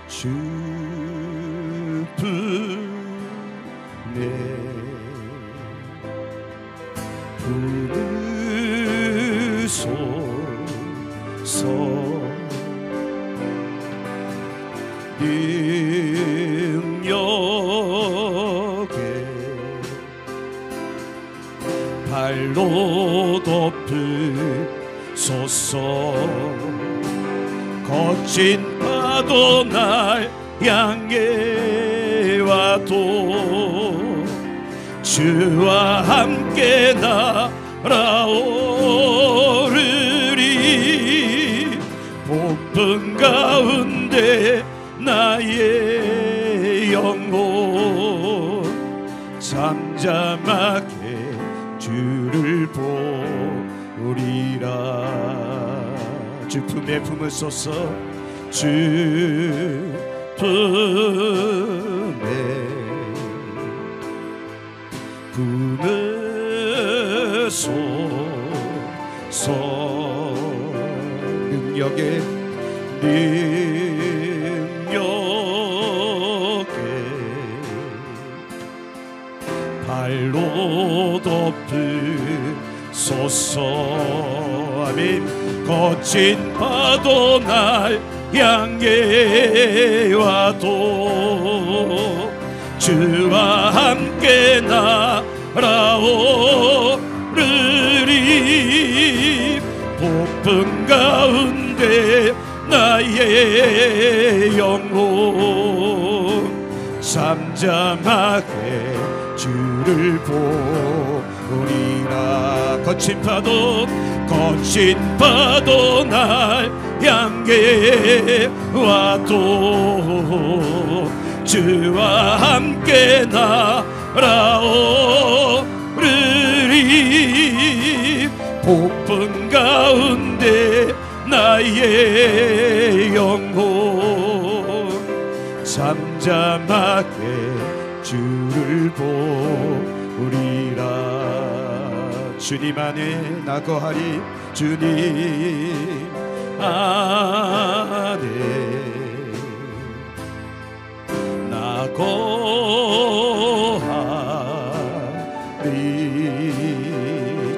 주품에 부르소서. 능력에 발로 덮으소서. 거친 파도 날 향해 와도 주와 함께 날아오르리. 폭풍 가운데 나의 영혼 잠잠하게 주를 보리라. 주 품에 품으소서. 주 품에 품으소서. 능력에 발로 덮으소서. 아멘. 거친 파도 날 향해 와도 주와 함께 날아오르리. 폭풍 가운데 나의 영혼 잠잠하게 주를 보리라. 거친 파도 날 향해 와도 주와 함께 날아오르리. 폭풍 가운데 나의 영혼 잠잠하게 주를 보리라. 주님 안에 나 거하리. 주님 안에 나 거하리.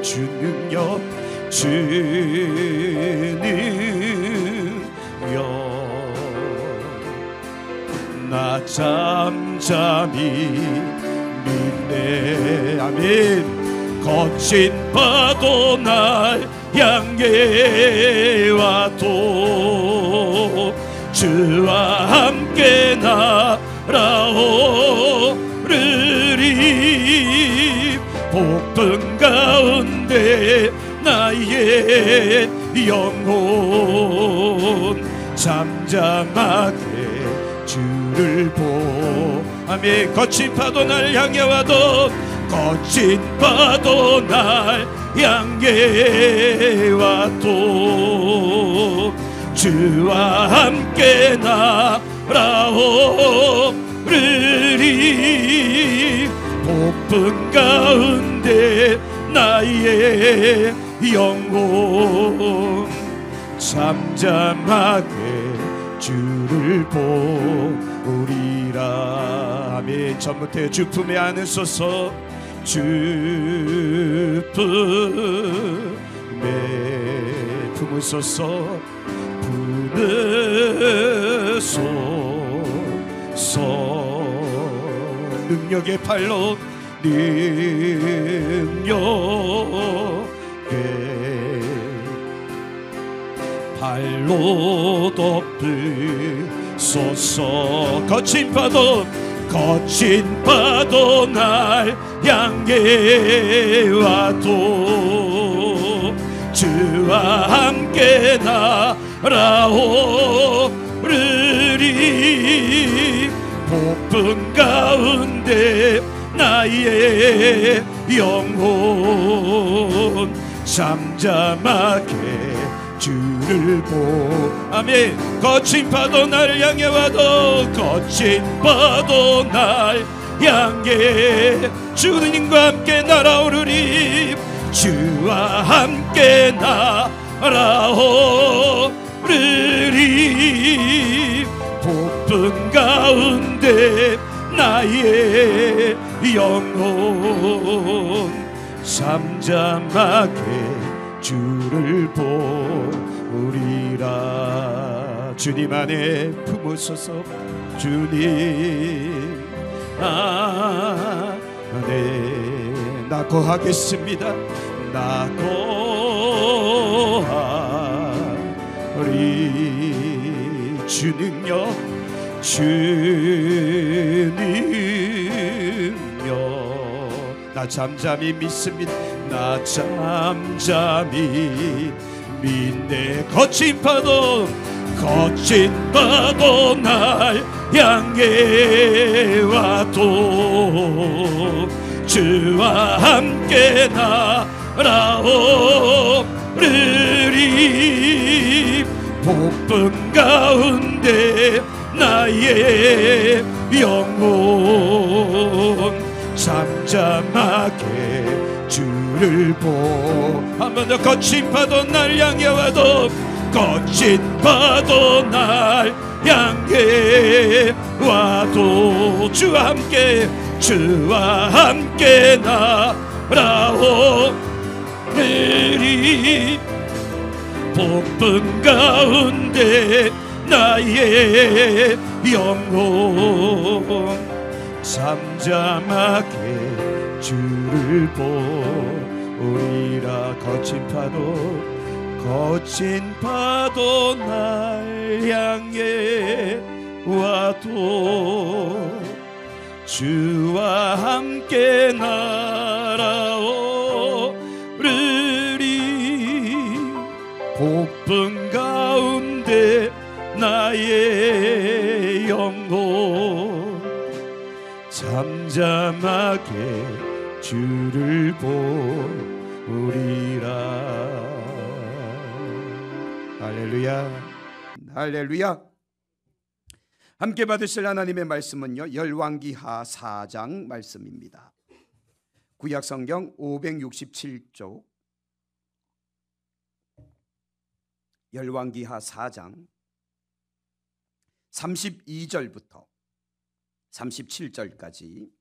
주 능력 주 능력 나 잠잠히 믿네. 아멘. 거친 파도 날 향해 와도 주와 함께 날아오르리. 폭풍 가운데 나의 영혼 잠잠하게 주를 보. 아멘. 거친 파도 날 향해 와도 거친 파도 날 향해 와도 주와 함께 날아오르리. 폭풍 가운데 나의 영혼 잠잠하게 주를 보리라. 아멘. 전부터 주 품에 안으소서. 주 품에 품으소서. 품으소서. 능력의 팔로 능력의 발로 덮으소서. 거친 파도 날 향해 와도 주와 함께 날아오르리. 폭풍 가운데 나의 영혼 잠잠하게 주를 보. 아멘. 거친 파도 날 향해 와도 거친 파도 날 향해 주님과 함께 날아오르리. 주와 함께 날아오르리. 바쁜 가운데 나의 영혼 잠잠하게 주를 보리라. 주님 안에 품으소서. 주님 안에 나 거하겠습니다. 나 거하리. 주 능력 주 능력 나 잠잠히 믿습니다. 나 잠잠히 믿네. 거친 파도 날 향해 와도 주와 함께 날아오르리. 복분 가운데 나의 영혼 잠잠하게 주를 한 번 더. 거친 파도 날 향해 와도 거친 파도 날 향해 와도 주와 함께 날아오르리. 복분 가운데 나의 영혼 잠잠하게 주를 보리라. 거친 파도 날 향해 와도 주와 함께 날아오르리. 복분 가운데 나의 영혼 잠잠하게 주를 보리라. 할렐루야, 할렐루야. 함께 받으실 하나님의 말씀은요, 열왕기하 4장 말씀입니다. 구약성경 567쪽 열왕기하 4장 32절부터 37절까지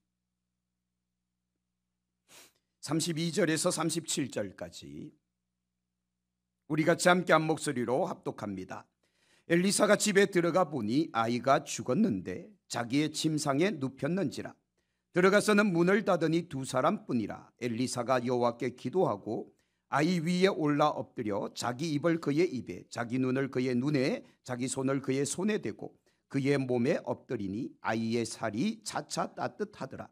32절에서 37절까지 우리 같이 함께 한 목소리로 합독합니다. 엘리사가 집에 들어가 보니 아이가 죽었는데 자기의 침상에 눕혔는지라. 들어가서는 문을 닫으니 두 사람뿐이라. 엘리사가 여호와께 기도하고 아이 위에 올라 엎드려 자기 입을 그의 입에, 자기 눈을 그의 눈에, 자기 손을 그의 손에 대고 그의 몸에 엎드리니 아이의 살이 차차 따뜻하더라.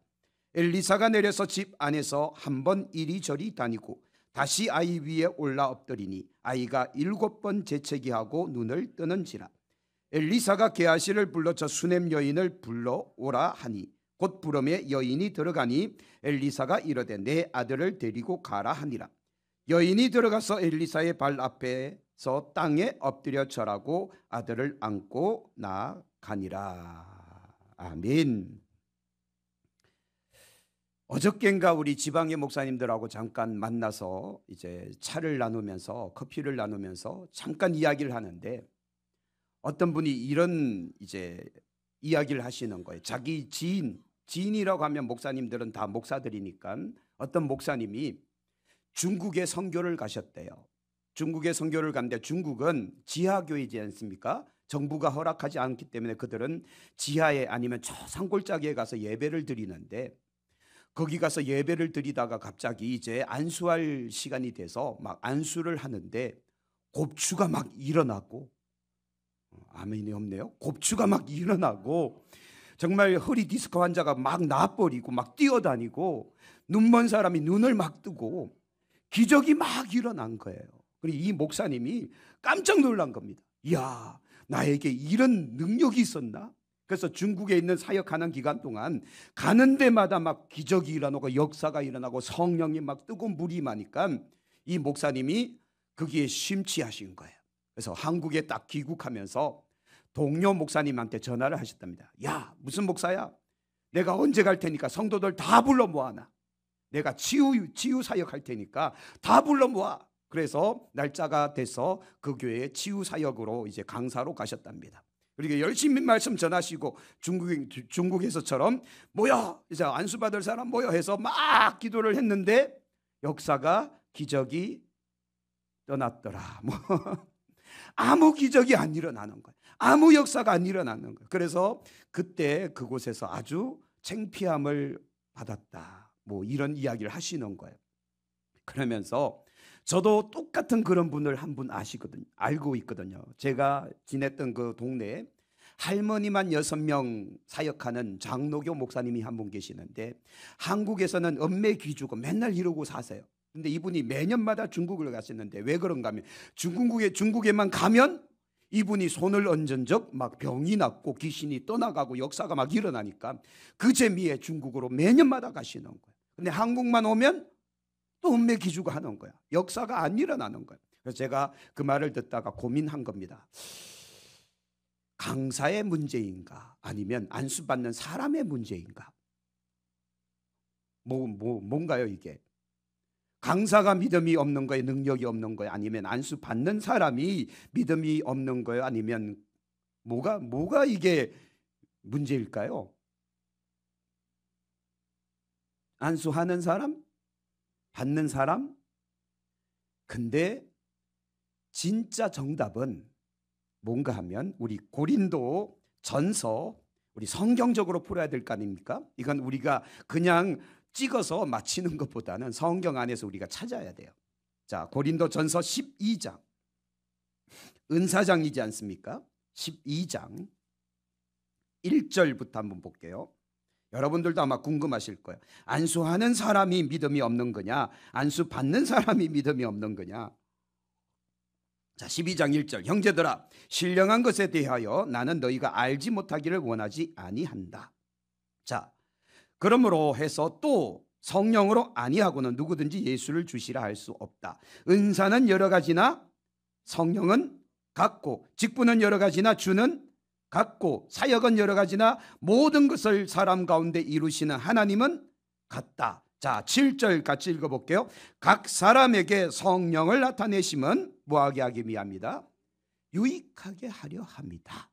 엘리사가 내려서 집 안에서 한 번 이리저리 다니고 다시 아이 위에 올라 엎드리니 아이가 7번 재채기하고 눈을 뜨는지라. 엘리사가 게하시를 불러 저 수넴 여인을 불러오라 하니 곧 부름에 여인이 들어가니 엘리사가 이르되 내 아들을 데리고 가라 하니라. 여인이 들어가서 엘리사의 발 앞에서 땅에 엎드려 절하고 아들을 안고 나가니라. 아멘. 어저께인가 우리 지방의 목사님들하고 잠깐 만나서 이제 차를 나누면서 커피를 나누면서 잠깐 이야기를 하는데 어떤 분이 이런 이제 이야기를 하시는 거예요. 자기 지인이라고 하면 목사님들은 다 목사들이니까 어떤 목사님이 중국에 선교를 가셨대요. 중국에 선교를 갔는데 중국은 지하교회이지 않습니까? 정부가 허락하지 않기 때문에 그들은 지하에 아니면 저 산골짜기에 가서 예배를 드리는데 거기 가서 예배를 드리다가 갑자기 이제 안수할 시간이 돼서 막 안수를 하는데 곱추가 막 일어나고, 아멘이 없네요. 곱추가 막 일어나고 정말 허리 디스크 환자가 막 나버리고 막 뛰어다니고 눈먼 사람이 눈을 막 뜨고 기적이 막 일어난 거예요. 그리고 이 목사님이 깜짝 놀란 겁니다. 이야, 나에게 이런 능력이 있었나? 그래서 중국에 있는 사역하는 기간 동안 가는 데마다 막 기적이 일어나고 역사가 일어나고 성령이 막 뜨고 물이 마니까 이 목사님이 거기에 심취하신 거예요. 그래서 한국에 딱 귀국하면서 동료 목사님한테 전화를 하셨답니다. 야, 무슨 목사야? 내가 언제 갈 테니까 성도들 다 불러 모아놔. 내가 치유 사역할 테니까 다 불러 모아. 그래서 날짜가 돼서 그 교회에 치유 사역으로 이제 강사로 가셨답니다. 그리고 열심히 말씀 전하시고 중국에서처럼 모여, 이제 안수받을 사람 모여 해서 막 기도를 했는데 역사가 기적이 떠났더라. 뭐 아무 기적이 안 일어나는 거예요. 아무 역사가 안 일어나는 거예요. 그래서 그때 그곳에서 아주 창피함을 받았다. 뭐 이런 이야기를 하시는 거예요. 그러면서 저도 똑같은 그런 분을 한 분 아시거든요. 알고 있거든요. 제가 지냈던 그 동네에 할머니만 6명 사역하는 장로교 목사님이 한 분 계시는데 한국에서는 엄매 귀주고 맨날 이러고 사세요. 근데 이분이 매년마다 중국을 가시는데 왜 그런가 하면 중국에만 가면 이분이 손을 얹은 적 막 병이 낫고 귀신이 떠나가고 역사가 막 일어나니까 그 재미에 중국으로 매년마다 가시는 거예요. 근데 한국만 오면 또 엄매 기주가 하는 거야. 역사가 안 일어나는 거야. 그래서 제가 그 말을 듣다가 고민한 겁니다. 강사의 문제인가 아니면 안수받는 사람의 문제인가? 뭔가요 이게? 강사가 믿음이 없는 거예요? 능력이 없는 거예요? 아니면 안수받는 사람이 믿음이 없는 거예요? 아니면 뭐가 이게 문제일까요? 안수하는 사람? 받는 사람? 근데 진짜 정답은 뭔가 하면 우리 고린도 전서 우리 성경적으로 풀어야 될 거 아닙니까? 이건 우리가 그냥 찍어서 맞히는 것보다는 성경 안에서 우리가 찾아야 돼요. 자, 고린도 전서 12장 은사장이지 않습니까? 12장 1절부터 한번 볼게요. 여러분들도 아마 궁금하실 거예요. 안수하는 사람이 믿음이 없는 거냐? 안수 받는 사람이 믿음이 없는 거냐? 자, 12장 1절 형제들아 신령한 것에 대하여 나는 너희가 알지 못하기를 원하지 아니한다. 자, 그러므로 해서 또 성령으로 아니하고는 누구든지 예수를 주시라 할 수 없다. 은사는 여러 가지나 성령은 같고 직분은 여러 가지나 주는 같고 사역은 여러 가지나 모든 것을 사람 가운데 이루시는 하나님은 같다. 자, 7절 같이 읽어볼게요. 각 사람에게 성령을 나타내심은 뭐하게 하기 위함이다? 유익하게 하려 합니다.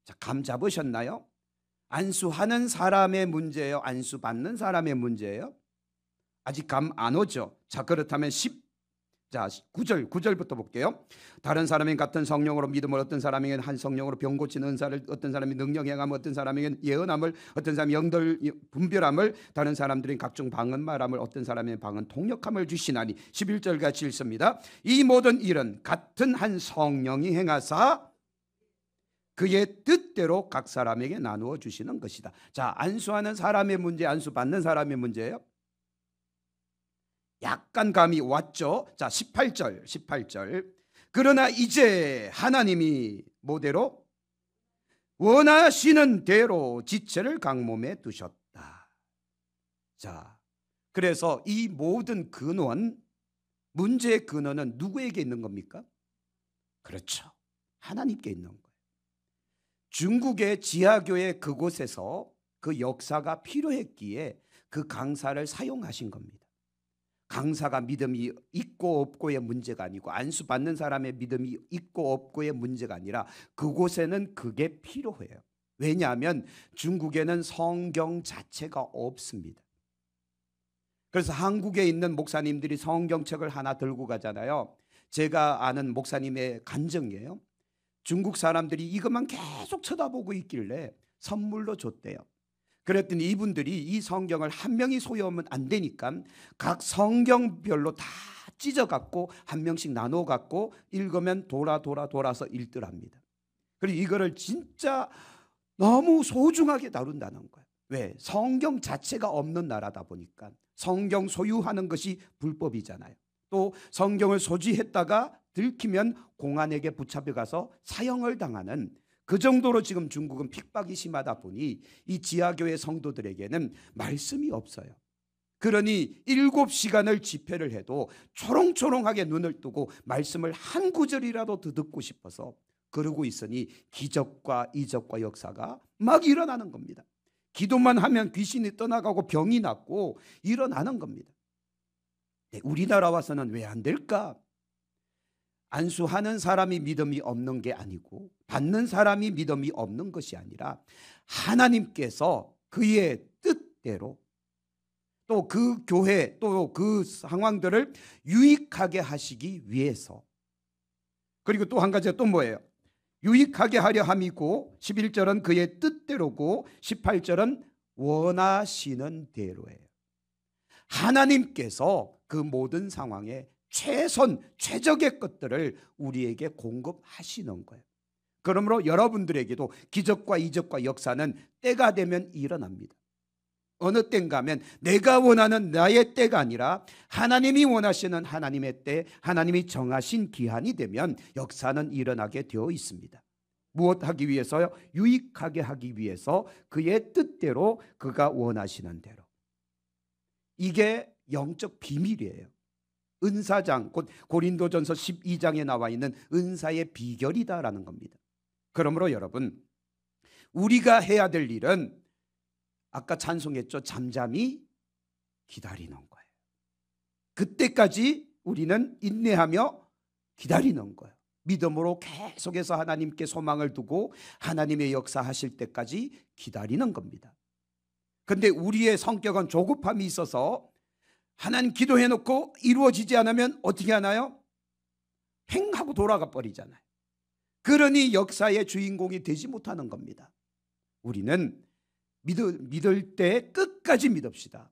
자, 감 잡으셨나요? 안수하는 사람의 문제예요? 안수받는 사람의 문제예요? 아직 감 안 오죠? 자, 그렇다면 9절부터 볼게요. 다른 사람이 같은 성령으로 믿음을, 어떤 사람에게는 한 성령으로 병 고치는 은사를, 어떤 사람이 능력 행함을, 어떤 사람에게는 예언함을, 어떤 사람이 영들 분별함을, 다른 사람들은 각종 방언 말함을, 어떤 사람의 방언 통역함을 주시나니 11절 같이 읽습니다. 이 모든 일은 같은 한 성령이 행하사 그의 뜻대로 각 사람에게 나누어 주시는 것이다. 자, 안수하는 사람의 문제, 안수받는 사람의 문제예요? 약간 감이 왔죠. 자, 18절 그러나 이제 하나님이 뭐대로? 원하시는 대로 지체를 각 몸에 두셨다. 자, 그래서 이 모든 근원, 문제의 근원은 누구에게 있는 겁니까? 그렇죠, 하나님께 있는 거예요. 중국의 지하교회 그곳에서 그 역사가 필요했기에 그 강사를 사용하신 겁니다. 강사가 믿음이 있고 없고의 문제가 아니고 안수받는 사람의 믿음이 있고 없고의 문제가 아니라 그곳에는 그게 필요해요. 왜냐하면 중국에는 성경 자체가 없습니다. 그래서 한국에 있는 목사님들이 성경책을 하나 들고 가잖아요. 제가 아는 목사님의 간증이에요. 중국 사람들이 이것만 계속 쳐다보고 있길래 선물로 줬대요. 그랬더니 이분들이 이 성경을 한 명이 소유하면 안 되니까 각 성경별로 다 찢어갖고 한 명씩 나눠갖고 읽으면 돌아서 읽더랍니다. 그리고 이거를 진짜 너무 소중하게 다룬다는 거예요. 왜? 성경 자체가 없는 나라다 보니까 성경 소유하는 것이 불법이잖아요. 또 성경을 소지했다가 들키면 공안에게 붙잡혀가서 사형을 당하는 그 정도로 지금 중국은 핍박이 심하다 보니 이 지하교회 성도들에게는 말씀이 없어요. 그러니 7시간을 집회를 해도 초롱초롱하게 눈을 뜨고 말씀을 한 구절이라도 더 듣고 싶어서 그러고 있으니 기적과 이적과 역사가 막 일어나는 겁니다. 기도만 하면 귀신이 떠나가고 병이 낫고 일어나는 겁니다. 우리나라 와서는 왜 안 될까? 안수하는 사람이 믿음이 없는 게 아니고 받는 사람이 믿음이 없는 것이 아니라 하나님께서 그의 뜻대로 또 그 교회 또 그 상황들을 유익하게 하시기 위해서, 그리고 또 한 가지가 또 뭐예요? 유익하게 하려 함이고 11절은 그의 뜻대로고 18절은 원하시는 대로예요. 하나님께서 그 모든 상황에 최적의 것들을 우리에게 공급하시는 거예요. 그러므로 여러분들에게도 기적과 이적과 역사는 때가 되면 일어납니다. 어느 때인가 하면 내가 원하는 나의 때가 아니라 하나님이 원하시는 하나님의 때, 하나님이 정하신 기한이 되면 역사는 일어나게 되어 있습니다. 무엇 하기 위해서요? 유익하게 하기 위해서 그의 뜻대로 그가 원하시는 대로. 이게 영적 비밀이에요. 은사장, 곧 고린도전서 12장에 나와 있는 은사의 비결이다라는 겁니다. 그러므로 여러분, 우리가 해야 될 일은 아까 찬송했죠. 잠잠히 기다리는 거예요. 그때까지 우리는 인내하며 기다리는 거예요. 믿음으로 계속해서 하나님께 소망을 두고 하나님의 역사하실 때까지 기다리는 겁니다. 그런데 우리의 성격은 조급함이 있어서 하나님 기도해놓고 이루어지지 않으면 어떻게 하나요? 횡하고 돌아가 버리잖아요. 그러니 역사의 주인공이 되지 못하는 겁니다. 우리는 믿을 때 끝까지 믿읍시다.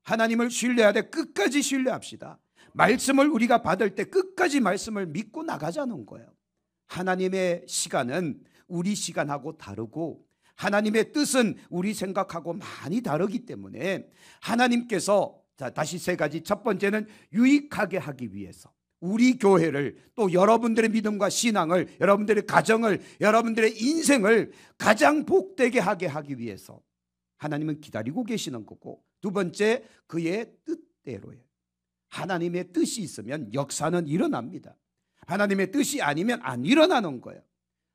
하나님을 신뢰할 때 끝까지 신뢰합시다. 말씀을 우리가 받을 때 끝까지 말씀을 믿고 나가자는 거예요. 하나님의 시간은 우리 시간하고 다르고 하나님의 뜻은 우리 생각하고 많이 다르기 때문에 하나님께서, 다시 세 가지, 첫 번째는 유익하게 하기 위해서 우리 교회를, 또 여러분들의 믿음과 신앙을, 여러분들의 가정을, 여러분들의 인생을 가장 복되게 하기 위해서 하나님은 기다리고 계시는 거고, 두 번째 그의 뜻대로예요. 하나님의 뜻이 있으면 역사는 일어납니다. 하나님의 뜻이 아니면 안 일어나는 거예요.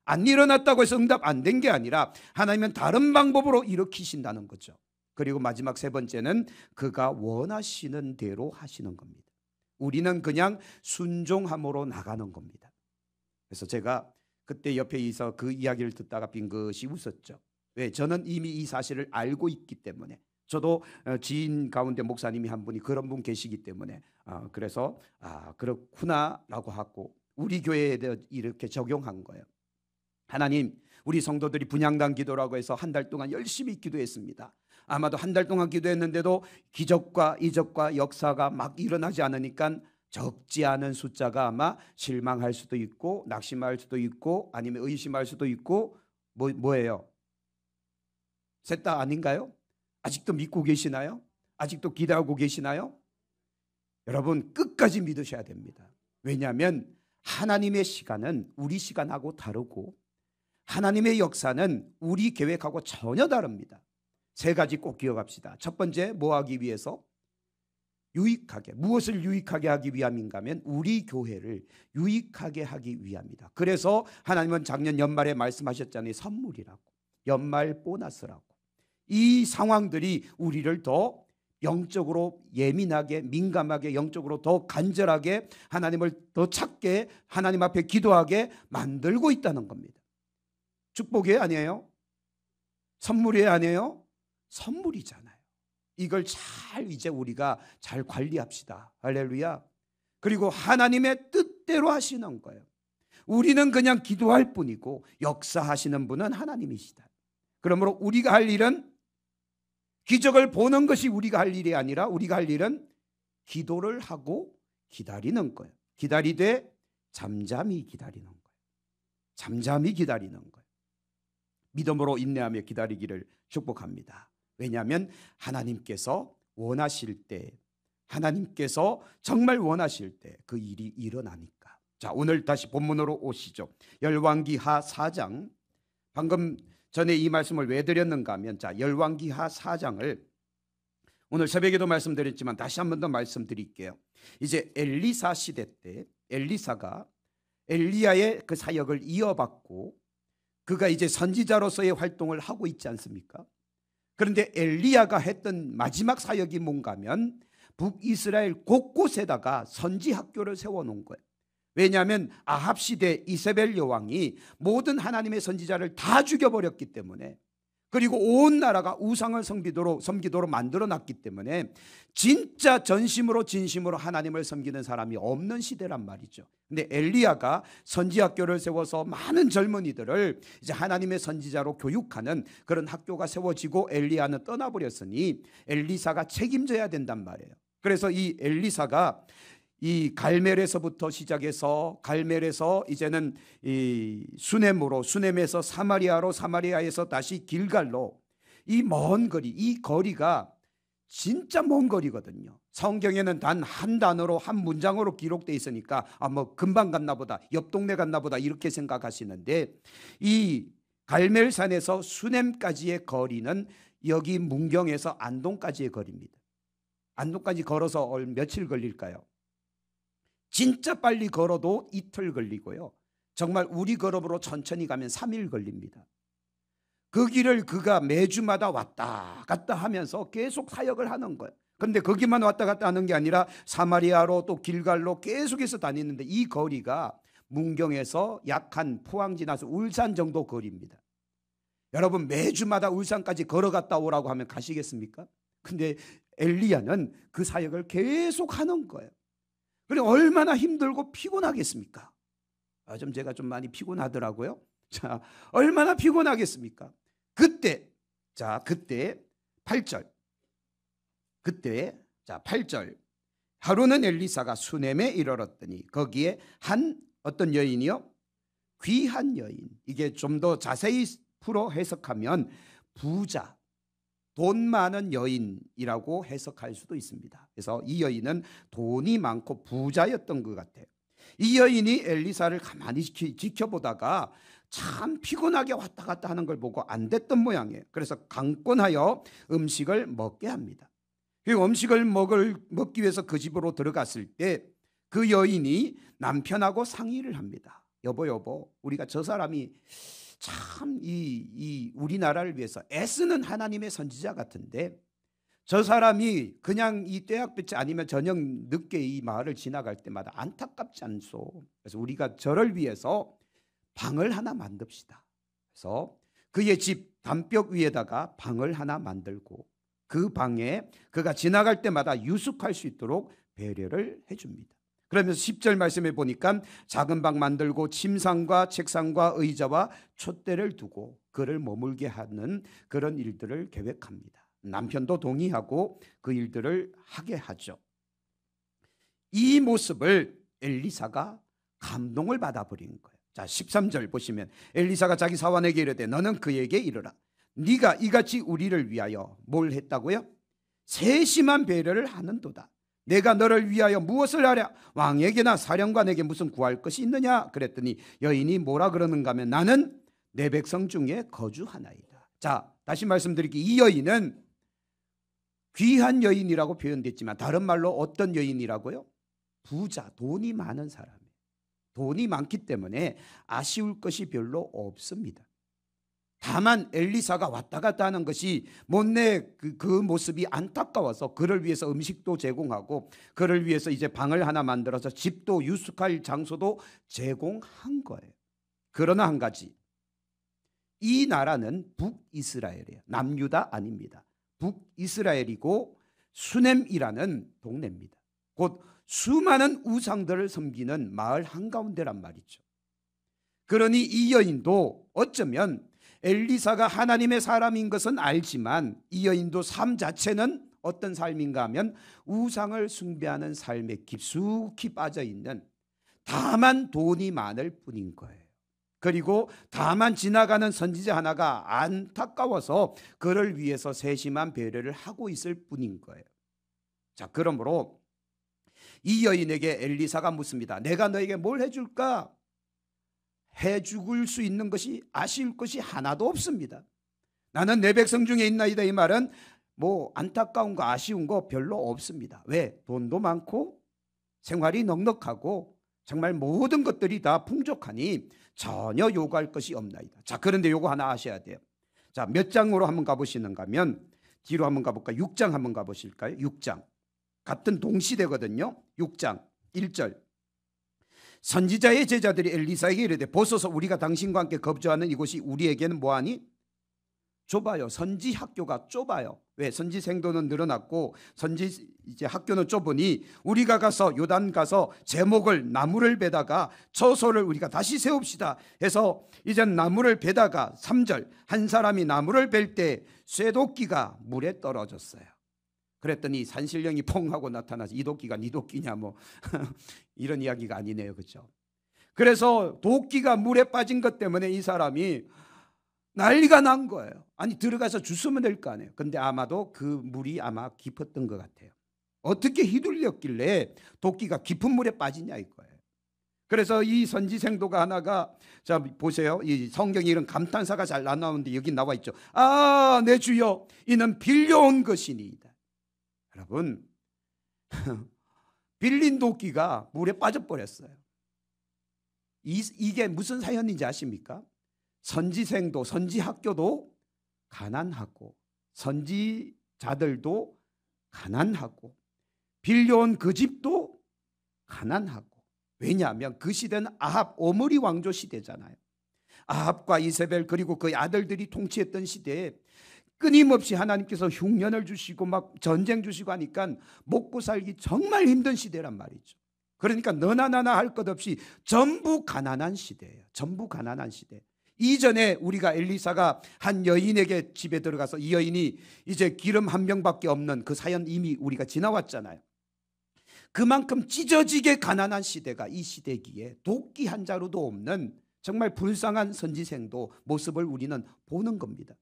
안 일어났다고 해서 응답 안 된 게 아니라 하나님은 다른 방법으로 일으키신다는 거죠. 그리고 마지막 세 번째는 그가 원하시는 대로 하시는 겁니다. 우리는 그냥 순종함으로 나가는 겁니다. 그래서 제가 그때 옆에 있어 그 이야기를 듣다가 빙긋이 웃었죠. 왜? 저는 이미 이 사실을 알고 있기 때문에. 저도 지인 가운데 목사님이 한 분이 그런 분 계시기 때문에 그래서 그렇구나라고 하고 우리 교회에 대해 이렇게 적용한 거예요. 하나님, 우리 성도들이 분향단 기도라고 해서 한 달 동안 열심히 기도했습니다. 아마도 한 달 동안 기도했는데도 기적과 이적과 역사가 막 일어나지 않으니까 적지 않은 숫자가 아마 실망할 수도 있고 낙심할 수도 있고 아니면 의심할 수도 있고 뭐예요? 셋 다 아닌가요? 아직도 믿고 계시나요? 아직도 기대하고 계시나요? 여러분, 끝까지 믿으셔야 됩니다. 왜냐하면 하나님의 시간은 우리 시간하고 다르고 하나님의 역사는 우리 계획하고 전혀 다릅니다. 세 가지 꼭 기억합시다. 첫 번째, 뭐 하기 위해서? 유익하게. 무엇을 유익하게 하기 위함인가 하면 우리 교회를 유익하게 하기 위함이다. 그래서 하나님은 작년 연말에 말씀하셨잖아요. 선물이라고, 연말 보너스라고. 이 상황들이 우리를 더 영적으로 예민하게, 민감하게, 영적으로 더 간절하게, 하나님을 더 찾게, 하나님 앞에 기도하게 만들고 있다는 겁니다. 축복이 아니에요? 선물이 아니에요? 선물이잖아요. 이걸 잘 이제 우리가 잘 관리합시다. 할렐루야. 그리고 하나님의 뜻대로 하시는 거예요. 우리는 그냥 기도할 뿐이고 역사하시는 분은 하나님이시다. 그러므로 우리가 할 일은 기적을 보는 것이 우리가 할 일이 아니라 우리가 할 일은 기도를 하고 기다리는 거예요. 기다리되 잠잠히 기다리는 거예요. 잠잠히 기다리는 거예요. 믿음으로 인내하며 기다리기를 축복합니다. 왜냐하면 하나님께서 원하실 때, 하나님께서 정말 원하실 때 그 일이 일어나니까. 자, 오늘 다시 본문으로 오시죠. 열왕기하 4장. 방금 전에 이 말씀을 왜 드렸는가 하면, 자, 열왕기하 4장을 오늘 새벽에도 말씀드렸지만 다시 한 번 더 말씀드릴게요. 이제 엘리사 시대 때 엘리사가 엘리야의 그 사역을 이어받고 그가 이제 선지자로서의 활동을 하고 있지 않습니까? 그런데 엘리야가 했던 마지막 사역이 뭔가 하면 북이스라엘 곳곳에다가 선지 학교를 세워놓은 거예요. 왜냐하면 아합 시대 이세벨 여왕이 모든 하나님의 선지자를 다 죽여버렸기 때문에, 그리고 온 나라가 우상을 섬기도록 만들어놨기 때문에 진짜 전심으로 진심으로 하나님을 섬기는 사람이 없는 시대란 말이죠. 근데 엘리야가 선지학교를 세워서 많은 젊은이들을 이제 하나님의 선지자로 교육하는 그런 학교가 세워지고 엘리야는 떠나버렸으니 엘리사가 책임져야 된단 말이에요. 그래서 이 엘리사가 이 갈멜에서부터 시작해서 갈멜에서 이제는 이 수넴으로, 수넴에서 사마리아로, 사마리아에서 다시 길갈로, 이 먼 거리, 이 거리가 진짜 먼 거리거든요. 성경에는 단 한 단어로, 한 문장으로 기록되어 있으니까 뭐 금방 갔나 보다, 옆 동네 갔나 보다 이렇게 생각하시는데, 이 갈멜산에서 수넴까지의 거리는 여기 문경에서 안동까지의 거리입니다. 안동까지 걸어서 며칠 걸릴까요? 진짜 빨리 걸어도 이틀 걸리고요. 정말 우리 걸음으로 천천히 가면 3일 걸립니다. 그 길을 그가 매주마다 왔다 갔다 하면서 계속 사역을 하는 거예요. 그런데 거기만 왔다 갔다 하는 게 아니라 사마리아로 또 길갈로 계속해서 다니는데, 이 거리가 문경에서 약 한 포항 지나서 울산 정도 거리입니다. 여러분, 매주마다 울산까지 걸어갔다 오라고 하면 가시겠습니까? 근데 엘리야는 그 사역을 계속 하는 거예요. 그래, 얼마나 힘들고 피곤하겠습니까? 좀 제가 좀 많이 피곤하더라고요. 자, 얼마나 피곤하겠습니까? 그때 8절. 그때 8절. 하루는 엘리사가 수넴에 이르렀더니 거기에 한 어떤 여인이요? 귀한 여인. 이게 좀 더 자세히 풀어 해석하면 부자, 돈 많은 여인이라고 해석할 수도 있습니다. 그래서 이 여인은 돈이 많고 부자였던 것 같아요. 이 여인이 엘리사를 가만히 지켜보다가 참 피곤하게 왔다 갔다 하는 걸 보고 안 됐던 모양이에요. 그래서 강권하여 음식을 먹게 합니다. 그 음식을 먹기 위해서 그 집으로 들어갔을 때 그 여인이 남편하고 상의를 합니다. 여보, 우리가 저 사람이 참 이 우리나라를 위해서 애쓰는 하나님의 선지자 같은데, 저 사람이 그냥 이 떼약볕이 아니면 저녁 늦게 이 마을을 지나갈 때마다 안타깝지 않소. 그래서 우리가 저를 위해서 방을 하나 만듭시다. 그래서 그의 집 담벽 위에다가 방을 하나 만들고 그 방에 그가 지나갈 때마다 유숙할 수 있도록 배려를 해줍니다. 그러면서 10절 말씀에 보니까 작은 방 만들고 침상과 책상과 의자와 촛대를 두고 그를 머물게 하는 그런 일들을 계획합니다. 남편도 동의하고 그 일들을 하게 하죠. 이 모습을 엘리사가 감동을 받아버린 거예요. 자, 13절 보시면 엘리사가 자기 사환에게 이르되 너는 그에게 이르라. 네가 이같이 우리를 위하여 뭘 했다고요? 세심한 배려를 하는도다. 내가 너를 위하여 무엇을 하랴? 왕에게나 사령관에게 무슨 구할 것이 있느냐? 그랬더니 여인이 뭐라 그러는가 하면 나는 내 백성 중에 거주하나이다. 자, 다시 말씀드릴게요. 이 여인은 귀한 여인이라고 표현됐지만 다른 말로 어떤 여인이라고요? 부자, 돈이 많은 사람이에요. 돈이 많기 때문에 아쉬울 것이 별로 없습니다. 다만 엘리사가 왔다 갔다 하는 것이 못내 그 모습이 안타까워서 그를 위해서 음식도 제공하고 그를 위해서 이제 방을 하나 만들어서 집도 유숙할 장소도 제공한 거예요. 그러나 한 가지, 이 나라는 북이스라엘이에요. 남유다 아닙니다. 북이스라엘이고 수넴이라는 동네입니다. 곧 수많은 우상들을 섬기는 마을 한가운데란 말이죠. 그러니 이 여인도 어쩌면 엘리사가 하나님의 사람인 것은 알지만 이 여인도 삶 자체는 어떤 삶인가 하면 우상을 숭배하는 삶에 깊숙이 빠져있는, 다만 돈이 많을 뿐인 거예요. 그리고 다만 지나가는 선지자 하나가 안타까워서 그를 위해서 세심한 배려를 하고 있을 뿐인 거예요. 자, 그러므로 이 여인에게 엘리사가 묻습니다. 내가 너에게 뭘 해줄까? 해줄 수 있는 것이, 아쉬울 것이 하나도 없습니다. 나는 내 백성 중에 있나이다. 이 말은 뭐 안타까운 거 아쉬운 거 별로 없습니다. 왜? 돈도 많고 생활이 넉넉하고 정말 모든 것들이 다 풍족하니 전혀 요구할 것이 없나이다. 자, 그런데 요거 하나 아셔야 돼요. 자, 몇 장으로 한번 가보시는가 하면 뒤로 한번 가볼까요? 6장 한번 가보실까요? 6장 같은 동시대거든요. 6장 1절 선지자의 제자들이 엘리사에게 이르되 보소서 우리가 당신과 함께 거주하는 이곳이 우리에게는 뭐하니? 좁아요. 선지 학교가 좁아요. 왜? 선지 생도는 늘어났고 선지 이제 학교는 좁으니 우리가 가서 요단 가서 제목을 나무를 베다가 처소를 우리가 다시 세웁시다 해서 이제 나무를 베다가 3절 한 사람이 나무를 벨 때 쇠도끼가 물에 떨어졌어요. 그랬더니 산신령이 퐁 하고 나타나서 이 도끼가 네 도끼냐 뭐 이런 이야기가 아니네요. 그렇죠? 그래서 도끼가 물에 빠진 것 때문에 이 사람이 난리가 난 거예요. 아니 들어가서 주스면 될 거 아니에요. 근데 아마도 그 물이 아마 깊었던 것 같아요. 어떻게 휘둘렸길래 도끼가 깊은 물에 빠지냐 이거예요. 그래서 이 선지생도가 하나가 자 보세요. 이 성경에 이런 감탄사가 잘 안 나오는데 여기 나와 있죠. 아, 내 주여 이는 빌려온 것이니이다. 여러분 빌린 도끼가 물에 빠져버렸어요. 이게 무슨 사연인지 아십니까? 선지생도 선지학교도 가난하고 선지자들도 가난하고 빌려온 그 집도 가난하고 왜냐하면 그 시대는 아합 오므리 왕조 시대잖아요. 아합과 이세벨 그리고 그 아들들이 통치했던 시대에 끊임없이 하나님께서 흉년을 주시고 막 전쟁 주시고 하니까 먹고 살기 정말 힘든 시대란 말이죠. 그러니까 너나 나나 할 것 없이 전부 가난한 시대예요. 전부 가난한 시대. 이전에 우리가 엘리사가 한 여인에게 집에 들어가서 이 여인이 이제 기름 한 병밖에 없는 그 사연 이미 우리가 지나왔잖아요. 그만큼 찢어지게 가난한 시대가 이 시대기에 도끼 한 자루도 없는 정말 불쌍한 선지생도 모습을 우리는 보는 겁니다.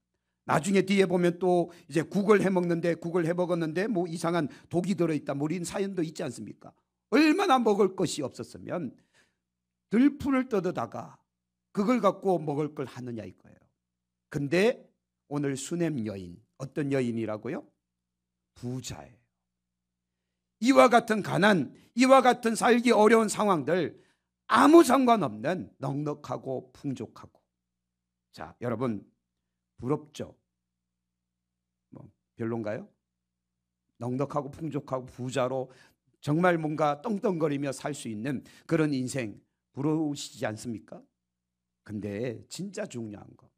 나중에 뒤에 보면 또 이제 국을 해먹는데 국을 해먹었는데 뭐 이상한 독이 들어있다 뭐 이런 사연도 있지 않습니까? 얼마나 먹을 것이 없었으면 들풀을 떠다가 그걸 갖고 먹을 걸 하느냐 이거예요. 근데 오늘 수넴 여인 어떤 여인이라고요? 부자예요. 이와 같은 가난, 이와 같은 살기 어려운 상황들 아무 상관없는 넉넉하고 풍족하고. 자, 여러분 부럽죠? 뭐 별론가요? 넉넉하고 풍족하고 부자로 정말 뭔가 떵떵거리며 살 수 있는 그런 인생 부러우시지 않습니까? 근데 진짜 중요한 거,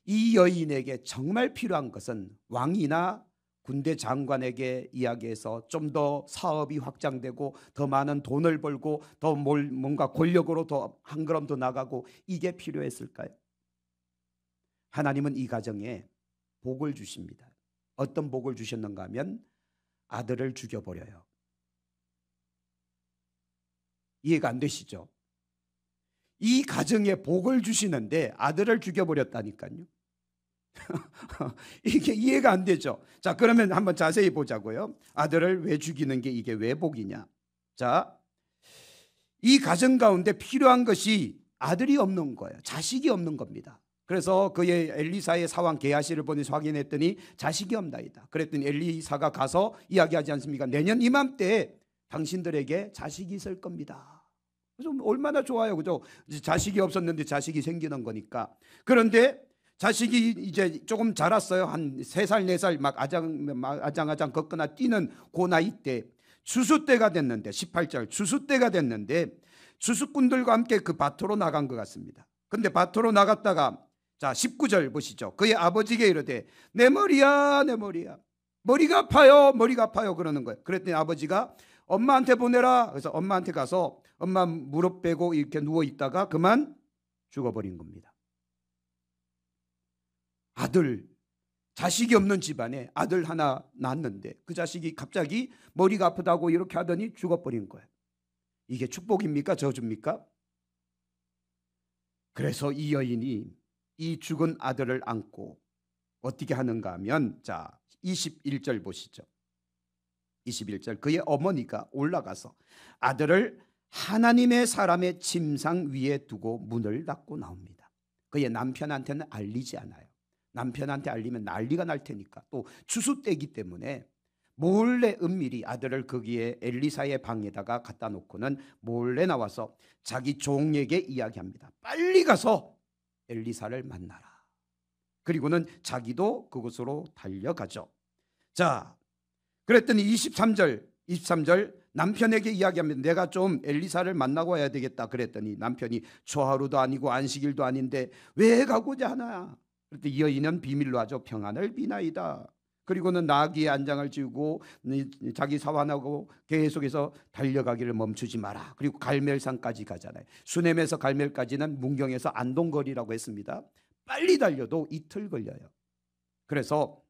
이 여인에게 정말 필요한 것은 왕이나 군대 장관에게 이야기해서 좀 더 사업이 확장되고 더 많은 돈을 벌고 더 뭔가 권력으로 더 한 걸음 더 나가고 이게 필요했을까요? 하나님은 이 가정에 복을 주십니다. 어떤 복을 주셨는가 하면 아들을 죽여버려요. 이해가 안 되시죠? 이 가정에 복을 주시는데 아들을 죽여버렸다니까요. 이게 이해가 안 되죠. 자, 그러면 한번 자세히 보자고요. 아들을 왜 죽이는 게 이게 왜 복이냐? 자, 이 가정 가운데 필요한 것이 아들이 없는 거예요. 자식이 없는 겁니다. 그래서 그의 엘리사의 사왕 게하시를 보내서 확인했더니 자식이 없나이다. 그랬더니 엘리사가 가서 이야기하지 않습니까? 내년 이맘때 당신들에게 자식이 있을 겁니다. 그래서 얼마나 좋아요, 그죠? 자식이 없었는데 자식이 생기는 거니까. 그런데 자식이 이제 조금 자랐어요. 한 3살 4살 막 아장아장 걷거나 뛰는 그 나이 때 추수 때가 됐는데 18절 추수 때가 됐는데 추수꾼들과 함께 그 밭으로 나간 것 같습니다. 근데 밭으로 나갔다가 자 19절 보시죠. 그의 아버지에게 이르되 내 머리야 내 머리야 머리가 아파요 머리가 아파요 그러는 거예요. 그랬더니 아버지가 엄마한테 보내라. 그래서 엄마한테 가서 엄마 무릎 빼고 이렇게 누워 있다가 그만 죽어버린 겁니다. 아들, 자식이 없는 집안에 아들 하나 낳았는데 그 자식이 갑자기 머리가 아프다고 이렇게 하더니 죽어버린 거예요. 이게 축복입니까? 저주입니까? 그래서 이 여인이 이 죽은 아들을 안고 어떻게 하는가 하면 자 21절 보시죠. 21절 그의 어머니가 올라가서 아들을 하나님의 사람의 침상 위에 두고 문을 닫고 나옵니다. 그의 남편한테는 알리지 않아요. 남편한테 알리면 난리가 날 테니까 또 추수 때이기 때문에 몰래 은밀히 아들을 거기에 엘리사의 방에다가 갖다 놓고는 몰래 나와서 자기 종에게 이야기합니다. 빨리 가서 엘리사를 만나라. 그리고는 자기도 그곳으로 달려가죠. 자, 그랬더니 23절 23절 남편에게 이야기합니다. 내가 좀 엘리사를 만나고 와야 되겠다 그랬더니 남편이 초하루도 아니고 안식일도 아닌데 왜 가고자 하나. 그때 이 여인은 비밀로 하죠. 평안을 비나이다. 그리고는 나귀의 안장을 지우고 자기 사환하고 계속해서 달려가기를 멈추지 마라. 그리고 갈멜산까지 가잖아요. 수넴에서 갈멜까지는 문경에서 안동거리라고 했습니다. 빨리 달려도 이틀 걸려요. 그래서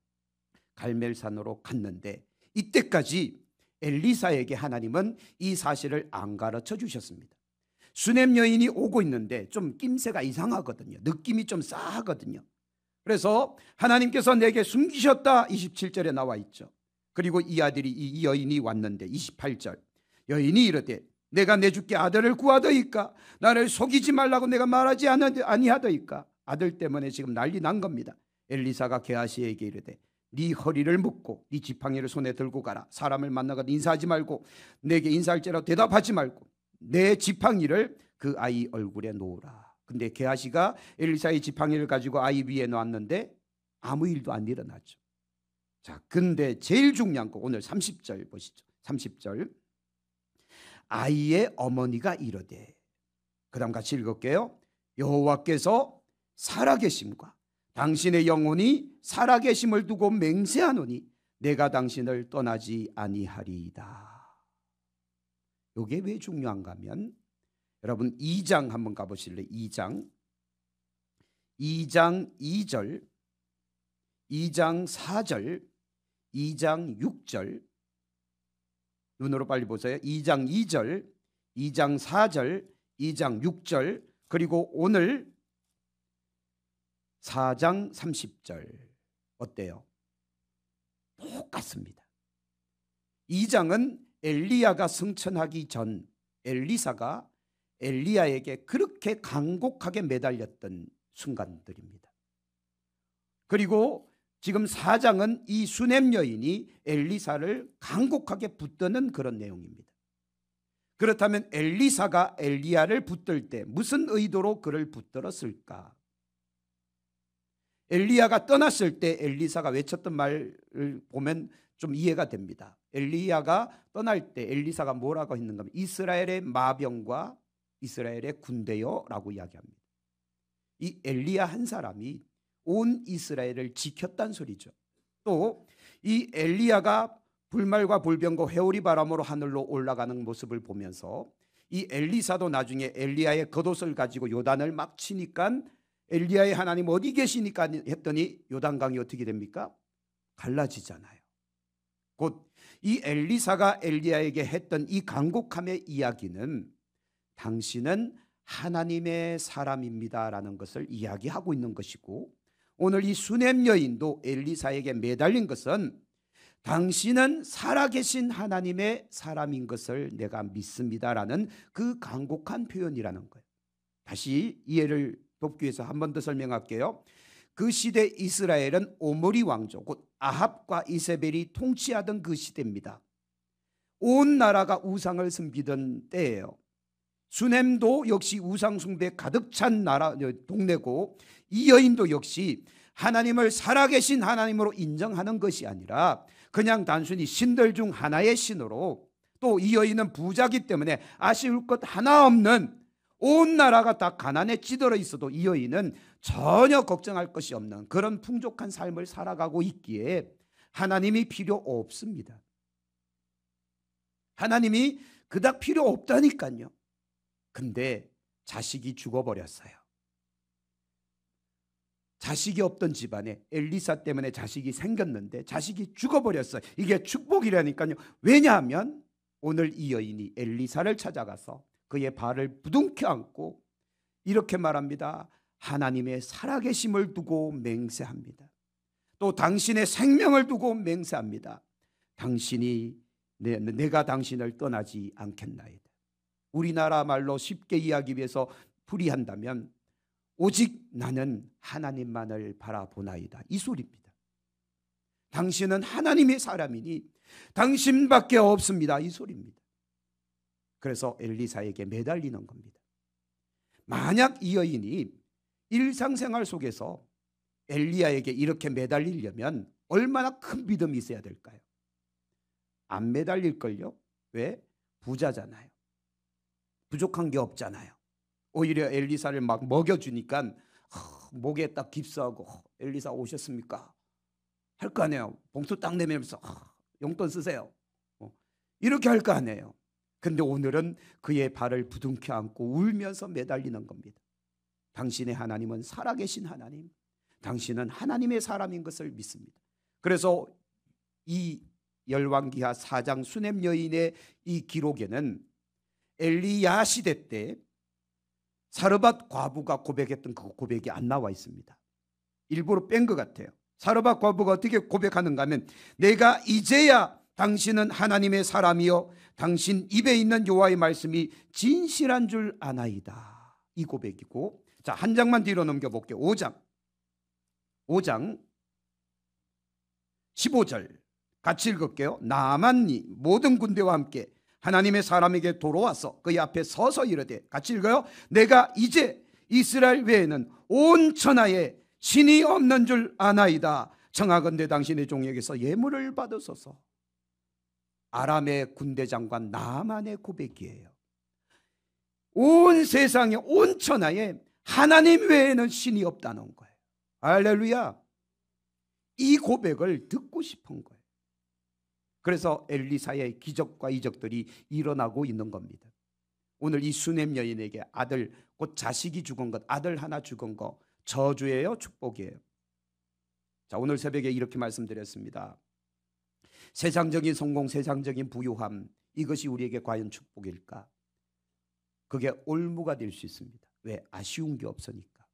갈멜산으로 갔는데 이때까지 엘리사에게 하나님은 이 사실을 안 가르쳐 주셨습니다. 수넴 여인이 오고 있는데 좀 낌새가 이상하거든요. 느낌이 좀 싸하거든요. 그래서 하나님께서 내게 숨기셨다 27절에 나와 있죠. 그리고 이 아들이 이 여인이 왔는데 28절 여인이 이르되 내가 내 주께 아들을 구하더이까 나를 속이지 말라고 내가 말하지 아니하더이까. 아들 때문에 지금 난리 난 겁니다. 엘리사가 게하시에게 이르되 네 허리를 묶고 네 지팡이를 손에 들고 가라. 사람을 만나거든 인사하지 말고 내게 인사할지라도 대답하지 말고 내 지팡이를 그 아이 얼굴에 놓으라. 근데 게하시가 엘리사의 지팡이를 가지고 아이 위에 놓았는데 아무 일도 안 일어났죠. 자, 근데 제일 중요한 거 오늘 30절 보시죠. 30절 아이의 어머니가 이르되 그 다음 같이 읽을게요. 여호와께서 살아계심과 당신의 영혼이 살아계심을 두고 맹세하노니 내가 당신을 떠나지 아니하리이다. 이게 왜 중요한가 하면 여러분 2장 한번 가보실래요? 2장 2절 2장 4절 2장 6절 눈으로 빨리 보세요. 2장 2절 2장 4절 2장 6절 그리고 오늘 4장 30절 어때요? 똑같습니다. 2장은 엘리야가 승천하기 전 엘리사가 엘리야에게 그렇게 간곡하게 매달렸던 순간들입니다. 그리고 지금 4장은 이 수넴 여인이 엘리사를 간곡하게 붙드는 그런 내용입니다. 그렇다면 엘리사가 엘리야를 붙들 때 무슨 의도로 그를 붙들었을까? 엘리야가 떠났을 때 엘리사가 외쳤던 말을 보면 좀 이해가 됩니다. 엘리야가 떠날 때 엘리사가 뭐라고 했는가 하면 이스라엘의 마병과 이스라엘의 군대요 라고 이야기합니다. 이 엘리야 한 사람이 온 이스라엘을 지켰단 소리죠. 또 이 엘리야가 불말과 불병과 회오리 바람으로 하늘로 올라가는 모습을 보면서 이 엘리사도 나중에 엘리야의 겉옷을 가지고 요단을 막 치니까 엘리야의 하나님 어디 계시니까 했더니 요단강이 어떻게 됩니까? 갈라지잖아요. 곧 이 엘리사가 엘리야에게 했던 이 간곡함의 이야기는 당신은 하나님의 사람입니다라는 것을 이야기하고 있는 것이고 오늘 이 수넴 여인도 엘리사에게 매달린 것은 당신은 살아계신 하나님의 사람인 것을 내가 믿습니다라는 그 간곡한 표현이라는 거예요. 다시 이해를 돕기 위해서 한 번 더 설명할게요. 그 시대 이스라엘은 오므리 왕조 곧 아합과 이세벨이 통치하던 그 시대입니다. 온 나라가 우상을 섬기던 때예요. 수넴도 역시 우상 숭배 가득 찬 나라 동네고 이 여인도 역시 하나님을 살아계신 하나님으로 인정하는 것이 아니라 그냥 단순히 신들 중 하나의 신으로 또 이 여인은 부자기 때문에 아쉬울 것 하나 없는 온 나라가 다 가난에 찌들어 있어도 이 여인은 전혀 걱정할 것이 없는 그런 풍족한 삶을 살아가고 있기에 하나님이 필요 없습니다. 하나님이 그닥 필요 없다니까요. 근데 자식이 죽어버렸어요. 자식이 없던 집안에 엘리사 때문에 자식이 생겼는데 자식이 죽어버렸어요. 이게 축복이라니까요. 왜냐하면 오늘 이 여인이 엘리사를 찾아가서 그의 발을 부둥켜 안고 이렇게 말합니다. 하나님의 살아계심을 두고 맹세합니다. 또 당신의 생명을 두고 맹세합니다. 당신이 내가 당신을 떠나지 않겠나이다. 우리나라 말로 쉽게 이야기 위해서 풀이한다면 오직 나는 하나님만을 바라보나이다. 이 소리입니다. 당신은 하나님의 사람이니 당신밖에 없습니다. 이 소리입니다. 그래서 엘리사에게 매달리는 겁니다. 만약 이 여인이 일상생활 속에서 엘리야에게 이렇게 매달리려면 얼마나 큰 믿음이 있어야 될까요? 안 매달릴걸요. 왜? 부자잖아요. 부족한 게 없잖아요. 오히려 엘리사를 막 먹여주니까 목에 딱 깁스하고 엘리사 오셨습니까? 할 거 아니에요. 봉투 딱 내밀면서 용돈 쓰세요. 이렇게 할 거 아니에요. 근데 오늘은 그의 발을 부둥켜 안고 울면서 매달리는 겁니다. 당신의 하나님은 살아계신 하나님, 당신은 하나님의 사람인 것을 믿습니다. 그래서 이 열왕기하 4장 수넴 여인의 이 기록에는 엘리야 시대 때 사르밧 과부가 고백했던 그 고백이 안 나와 있습니다. 일부러 뺀 것 같아요. 사르밧 과부가 어떻게 고백하는가 하면, 내가 이제야 당신은 하나님의 사람이요 당신 입에 있는 여호와의 말씀이 진실한 줄 아나이다. 이 고백이고, 자, 한 장만 뒤로 넘겨볼게요. 5장 15절 같이 읽을게요. 나아만이 모든 군대와 함께 하나님의 사람에게 돌아와서 그의 앞에 서서 이르되, 같이 읽어요. 내가 이제 이스라엘 외에는 온 천하에 신이 없는 줄 아나이다. 청하건대 당신의 종에게서 예물을 받으소서. 아람의 군대 장관 나아만의 고백이에요. 온 세상에, 온 천하에 하나님 외에는 신이 없다는 거예요. 할렐루야. 이 고백을 듣고 싶은 거예요. 그래서 엘리사의 기적과 이적들이 일어나고 있는 겁니다. 오늘 이 수넴 여인에게 아들, 곧 자식이 죽은 것, 아들 하나 죽은 거 저주예요, 축복이에요? 자, 오늘 새벽에 이렇게 말씀드렸습니다. 세상적인 성공, 세상적인 부유함, 이것이 우리에게 과연 축복일까? 그게 올무가 될 수 있습니다. 왜? 아쉬운 게 없으니까.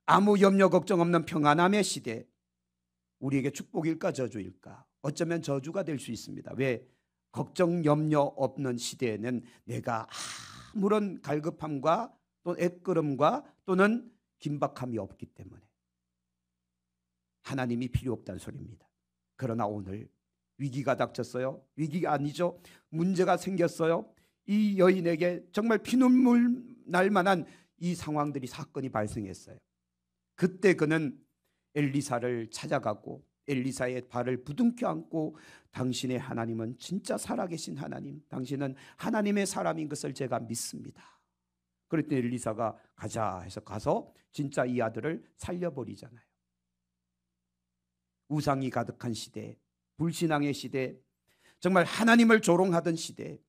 아무 염려 걱정 없는 평안함의 시대, 우리에게 축복일까 저주일까? 어쩌면 저주가 될 수 있습니다. 왜? 걱정 염려 없는 시대에는 내가 아무런 갈급함과 또 애끄름과 또는 긴박함이 없기 때문에 하나님이 필요 없다는 소리입니다. 그러나 오늘 위기가 닥쳤어요. 위기가 아니죠. 문제가 생겼어요. 이 여인에게 정말 피눈물 날 만한 이 상황들이, 사건이 발생했어요. 그때 그는 엘리사를 찾아가고 엘리사의 발을 부둥켜 안고, 당신의 하나님은 진짜 살아계신 하나님, 당신은 하나님의 사람인 것을 제가 믿습니다. 그랬더니 엘리사가 가자 해서 가서 진짜 이 아들을 살려버리잖아요. 우상이 가득한 시대, 불신앙의 시대, 정말 하나님을 조롱하던 시대,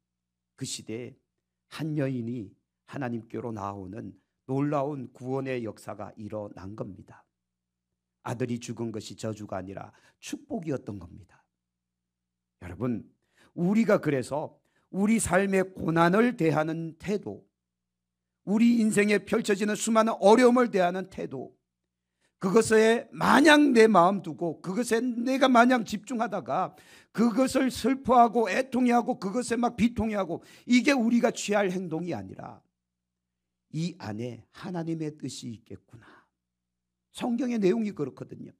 그 시대에 한 여인이 하나님께로 나오는 놀라운 구원의 역사가 일어난 겁니다. 아들이 죽은 것이 저주가 아니라 축복이었던 겁니다. 여러분, 우리가 그래서 우리 삶의 고난을 대하는 태도, 우리 인생에 펼쳐지는 수많은 어려움을 대하는 태도, 그것에 마냥 내 마음 두고 그것에 내가 마냥 집중하다가 그것을 슬퍼하고 애통해하고 그것에 막 비통해하고, 이게 우리가 취할 행동이 아니라 이 안에 하나님의 뜻이 있겠구나. 성경의 내용이 그렇거든요.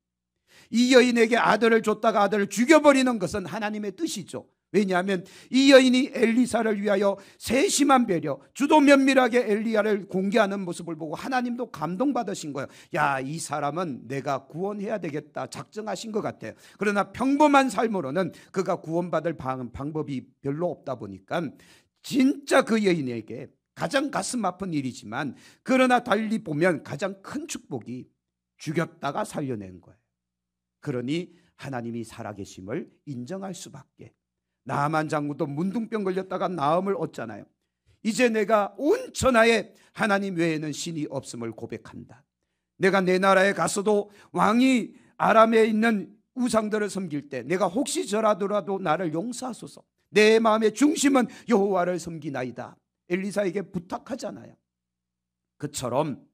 이 여인에게 아들을 줬다가 아들을 죽여버리는 것은 하나님의 뜻이죠. 왜냐하면 이 여인이 엘리사를 위하여 세심한 배려, 주도 면밀하게 엘리야를 공개하는 모습을 보고 하나님도 감동받으신 거예요. 야, 이 사람은 내가 구원해야 되겠다 작정하신 것 같아요. 그러나 평범한 삶으로는 그가 구원받을 방법이 별로 없다 보니까 진짜 그 여인에게 가장 가슴 아픈 일이지만, 그러나 달리 보면 가장 큰 축복이 죽였다가 살려낸 거예요. 그러니 하나님이 살아계심을 인정할 수밖에. 나아만 장군도 문둥병 걸렸다가 나음을 얻잖아요. 이제 내가 온 천하에 하나님 외에는 신이 없음을 고백한다. 내가 내 나라에 가서도 왕이 아람에 있는 우상들을 섬길 때 내가 혹시 저라더라도 나를 용서하소서. 내 마음의 중심은 여호와를 섬기나이다. 엘리사에게 부탁하잖아요. 그처럼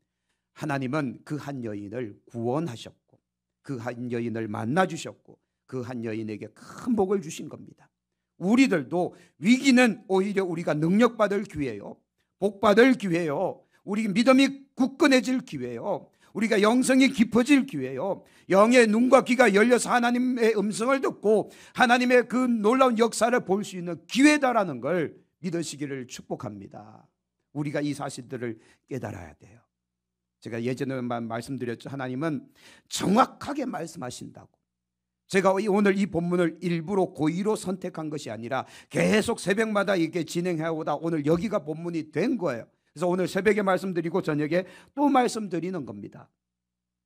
하나님은 그 한 여인을 구원하셨고, 그 한 여인을 만나주셨고, 그 한 여인에게 큰 복을 주신 겁니다. 우리들도 위기는 오히려 우리가 능력받을 기회요, 복받을 기회요, 우리 믿음이 굳건해질 기회요, 우리가 영성이 깊어질 기회요, 영의 눈과 귀가 열려서 하나님의 음성을 듣고 하나님의 그 놀라운 역사를 볼 수 있는 기회다라는 걸 믿으시기를 축복합니다. 우리가 이 사실들을 깨달아야 돼요. 제가 예전에 말씀드렸죠. 하나님은 정확하게 말씀하신다고, 제가 오늘 이 본문을 일부러 고의로 선택한 것이 아니라 계속 새벽마다 이렇게 진행해 오다 오늘 여기가 본문이 된 거예요. 그래서 오늘 새벽에 말씀드리고 저녁에 또 말씀드리는 겁니다.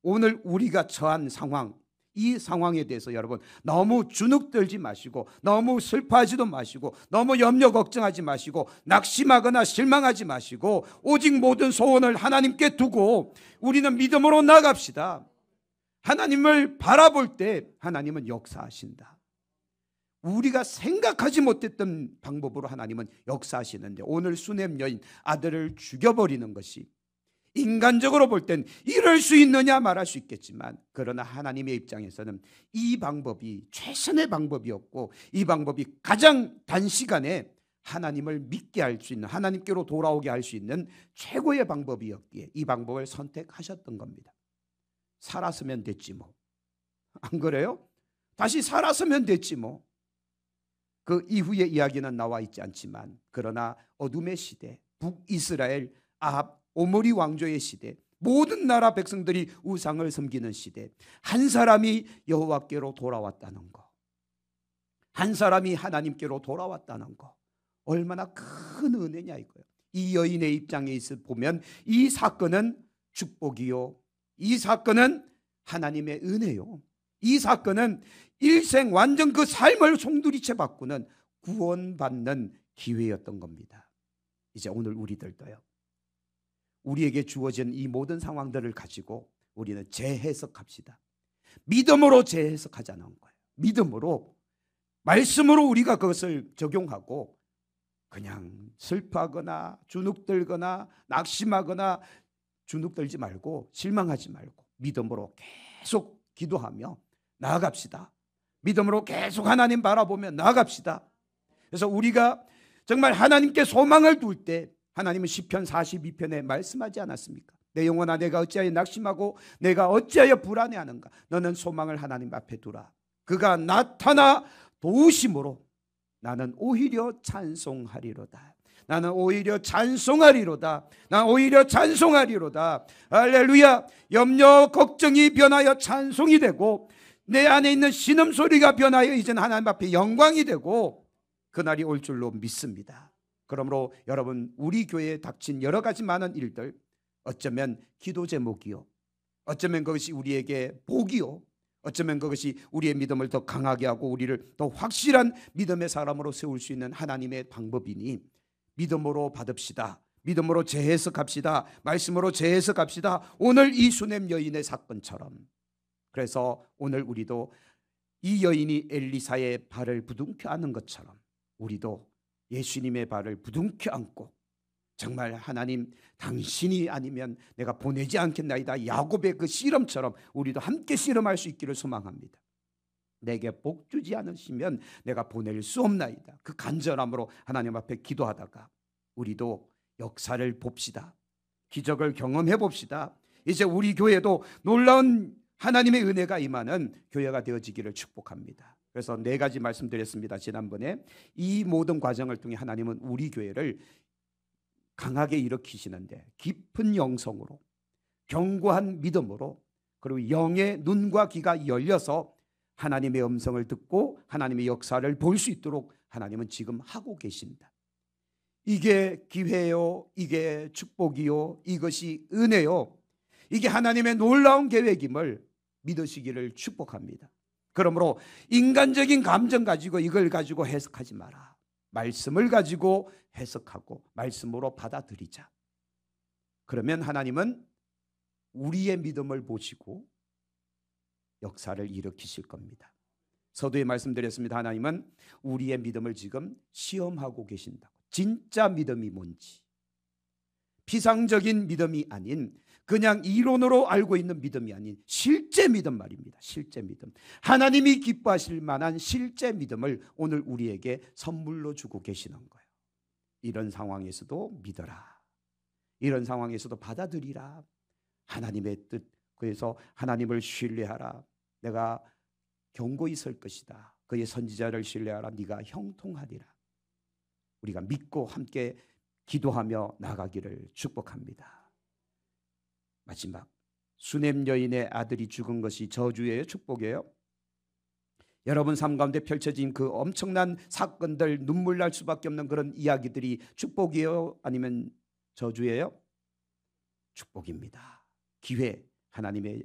오늘 우리가 처한 상황, 이 상황에 대해서 여러분 너무 주눅들지 마시고, 너무 슬퍼하지도 마시고, 너무 염려 걱정하지 마시고, 낙심하거나 실망하지 마시고, 오직 모든 소원을 하나님께 두고 우리는 믿음으로 나갑시다. 하나님을 바라볼 때 하나님은 역사하신다. 우리가 생각하지 못했던 방법으로 하나님은 역사하시는데, 오늘 수넴 여인 아들을 죽여버리는 것이 인간적으로 볼 땐 이럴 수 있느냐 말할 수 있겠지만, 그러나 하나님의 입장에서는 이 방법이 최선의 방법이었고, 이 방법이 가장 단시간에 하나님을 믿게 할 수 있는, 하나님께로 돌아오게 할 수 있는 최고의 방법이었기에 이 방법을 선택하셨던 겁니다. 살았으면 됐지 뭐. 안 그래요? 다시 살았으면 됐지 뭐. 그 이후의 이야기는 나와 있지 않지만, 그러나 어둠의 시대, 북이스라엘 아합 오므리 왕조의 시대, 모든 나라 백성들이 우상을 섬기는 시대, 한 사람이 여호와께로 돌아왔다는 거, 한 사람이 하나님께로 돌아왔다는 거, 얼마나 큰 은혜냐 이거예요. 이 여인의 입장에 보면 이 사건은 축복이요, 이 사건은 하나님의 은혜요, 이 사건은 일생 완전 그 삶을 송두리째 바꾸는 구원받는 기회였던 겁니다. 이제 오늘 우리들도요, 우리에게 주어진 이 모든 상황들을 가지고 우리는 재해석합시다. 믿음으로 재해석하자는 거예요. 믿음으로, 말씀으로 우리가 그것을 적용하고, 그냥 슬퍼하거나 주눅들거나 낙심하거나 주눅들지 말고 실망하지 말고 믿음으로 계속 기도하며 나아갑시다. 믿음으로 계속 하나님 바라보며 나아갑시다. 그래서 우리가 정말 하나님께 소망을 둘 때, 하나님은 시편 42편에 말씀하지 않았습니까? 내 영혼아, 내가 어찌하여 낙심하고 내가 어찌하여 불안해하는가? 너는 소망을 하나님 앞에 두라. 그가 나타나 도우심으로 나는 오히려 찬송하리로다. 나는 오히려 찬송하리로다. 난 오히려 찬송하리로다. 할렐루야. 염려 걱정이 변하여 찬송이 되고, 내 안에 있는 신음소리가 변하여 이제는 하나님 앞에 영광이 되고, 그날이 올 줄로 믿습니다. 그러므로 여러분, 우리 교회에 닥친 여러 가지 많은 일들, 어쩌면 기도 제목이요, 어쩌면 그것이 우리에게 복이요, 어쩌면 그것이 우리의 믿음을 더 강하게 하고 우리를 더 확실한 믿음의 사람으로 세울 수 있는 하나님의 방법이니 믿음으로 받읍시다. 믿음으로 재해석합시다. 말씀으로 재해석합시다. 오늘 이 수넴 여인의 사건처럼. 그래서 오늘 우리도 이 여인이 엘리사의 발을 부둥켜 안는 것처럼 우리도 예수님의 발을 부둥켜 안고, 정말 하나님 당신이 아니면 내가 보내지 않겠나이다, 야곱의 그 씨름처럼 우리도 함께 씨름할 수 있기를 소망합니다. 내게 복 주지 않으시면 내가 보낼 수 없나이다. 그 간절함으로 하나님 앞에 기도하다가 우리도 역사를 봅시다. 기적을 경험해 봅시다. 이제 우리 교회도 놀라운 하나님의 은혜가 임하는 교회가 되어지기를 축복합니다. 그래서 4가지 말씀드렸습니다. 지난번에 이 모든 과정을 통해 하나님은 우리 교회를 강하게 일으키시는데, 깊은 영성으로, 견고한 믿음으로, 그리고 영의 눈과 귀가 열려서 하나님의 음성을 듣고 하나님의 역사를 볼 수 있도록 하나님은 지금 하고 계신다. 이게 기회요, 이게 축복이요, 이것이 은혜요, 이게 하나님의 놀라운 계획임을 믿으시기를 축복합니다. 그러므로 인간적인 감정 가지고 이걸 가지고 해석하지 마라. 말씀을 가지고 해석하고 말씀으로 받아들이자. 그러면 하나님은 우리의 믿음을 보시고 역사를 일으키실 겁니다. 서두에 말씀드렸습니다. 하나님은 우리의 믿음을 지금 시험하고 계신다고. 진짜 믿음이 뭔지, 피상적인 믿음이 아닌, 그냥 이론으로 알고 있는 믿음이 아닌 실제 믿음 말입니다. 실제 믿음, 하나님이 기뻐하실 만한 실제 믿음을 오늘 우리에게 선물로 주고 계시는 거예요. 이런 상황에서도 믿어라. 이런 상황에서도 받아들이라. 하나님의 뜻, 그래서 하나님을 신뢰하라. 내가 견고히 설 것이다. 그의 선지자를 신뢰하라. 네가 형통하리라. 우리가 믿고 함께 기도하며 나가기를 축복합니다. 마지막, 수넴 여인의 아들이 죽은 것이 저주예요, 축복이에요? 여러분 삶 가운데 펼쳐진 그 엄청난 사건들, 눈물 날 수밖에 없는 그런 이야기들이 축복이에요? 아니면 저주예요? 축복입니다. 기회, 하나님의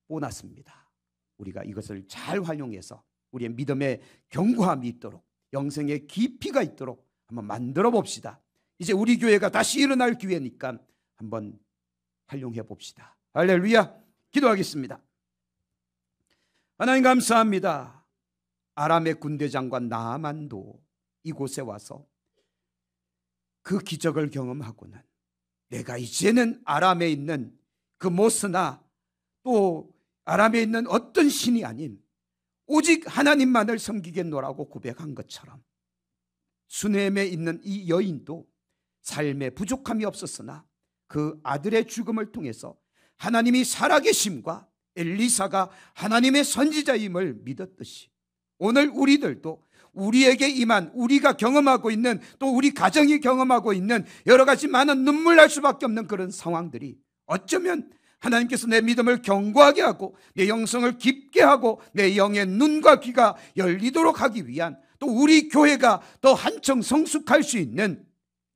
보너스입니다. 우리가 이것을 잘 활용해서 우리의 믿음의 견고함이 있도록, 영생의 깊이가 있도록 한번 만들어 봅시다. 이제 우리 교회가 다시 일어날 기회니까 한번 활용해 봅시다. 할렐루야. 기도하겠습니다. 하나님 감사합니다. 아람의 군대 장관 나아만도 이곳에 와서 그 기적을 경험하고는 내가 이제는 아람에 있는 그 모스나 또 아람에 있는 어떤 신이 아닌 오직 하나님만을 섬기겠노라고 고백한 것처럼 수넴에 있는 이 여인도 삶에 부족함이 없었으나 그 아들의 죽음을 통해서 하나님이 살아계심과 엘리사가 하나님의 선지자임을 믿었듯이 오늘 우리들도 우리에게 임한, 우리가 경험하고 있는, 또 우리 가정이 경험하고 있는 여러 가지 많은 눈물 날 수밖에 없는 그런 상황들이 어쩌면 하나님께서 내 믿음을 견고하게 하고 내 영성을 깊게 하고 내 영의 눈과 귀가 열리도록 하기 위한, 또 우리 교회가 더 한층 성숙할 수 있는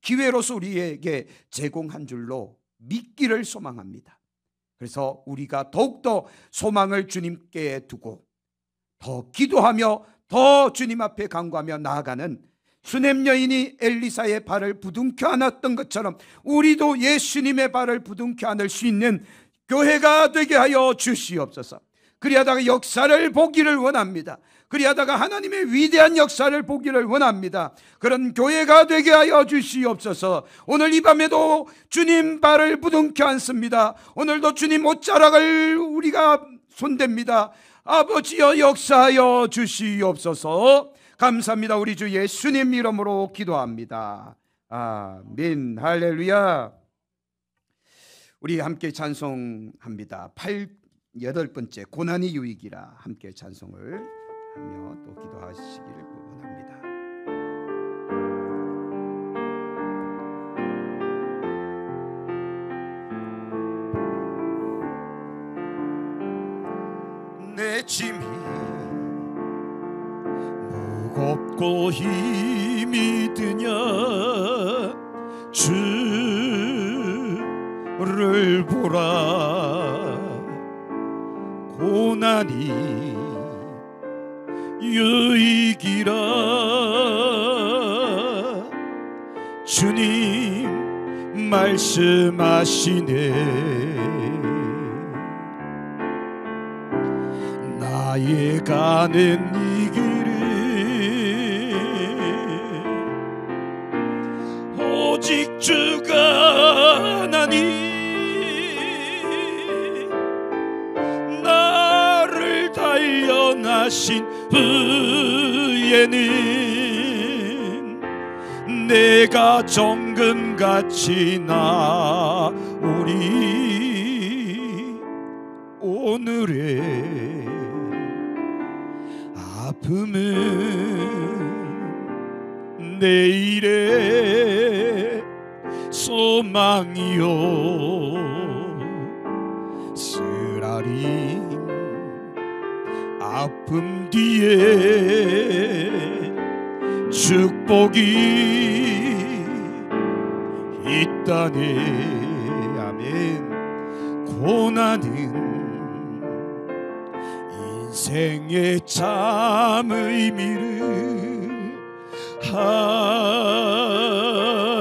기회로서 우리에게 제공한 줄로 믿기를 소망합니다. 그래서 우리가 더욱더 소망을 주님께 두고 더 기도하며 더 주님 앞에 간구하며 나아가는 수넴 여인이 엘리사의 발을 부둥켜 안았던 것처럼 우리도 예수님의 발을 부둥켜 안을 수 있는 교회가 되게 하여 주시옵소서. 그리하다가 역사를 보기를 원합니다. 그리하다가 하나님의 위대한 역사를 보기를 원합니다. 그런 교회가 되게 하여 주시옵소서. 오늘 이 밤에도 주님 발을 부둥켜 안습니다. 오늘도 주님 옷자락을 우리가 손댑니다. 아버지여 역사하여 주시옵소서. 감사합니다. 우리 주 예수님 이름으로 기도합니다. 아멘. 할렐루야. 우리 함께 찬송합니다. 8번째 고난이 유익이라 함께 찬송을 하며 또 기도하시기를 원합니다. 내 짐이 무겁고 힘이 드냐 주를 보라. 고난이 유익이라 주님 말씀하시네. 나의 가는 이 길은 오직 주가 나니 나를 단련하신 후에는 내가 정금같이 나오리. 오늘의 아픔은 내일의 소망이요 쓰라린 아픔 뒤에 축복이 있다네. 아멘. 고난은 인생의 참 의미를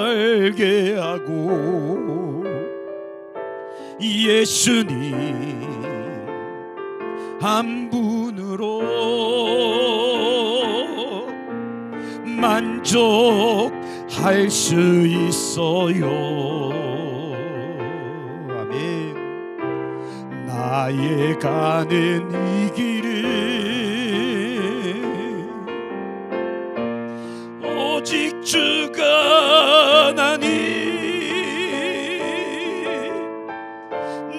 알게 하고 예수님 한 분으로 만족할 수 있어요. 아멘. 나의 가는 이 길은 오직 주가 나니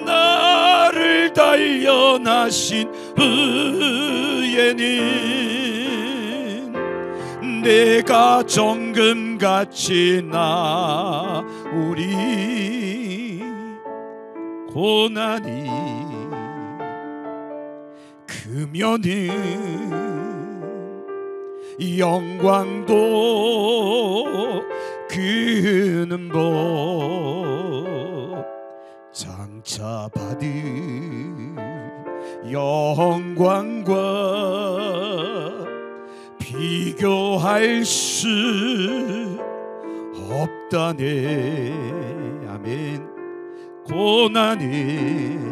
나를 단련하신 후에는 내가 정금같이 나오리. 고난이 그 그면은 영광도 그는 법 장차 받을 영광과 비교할 수 없다네. 아멘. 고난의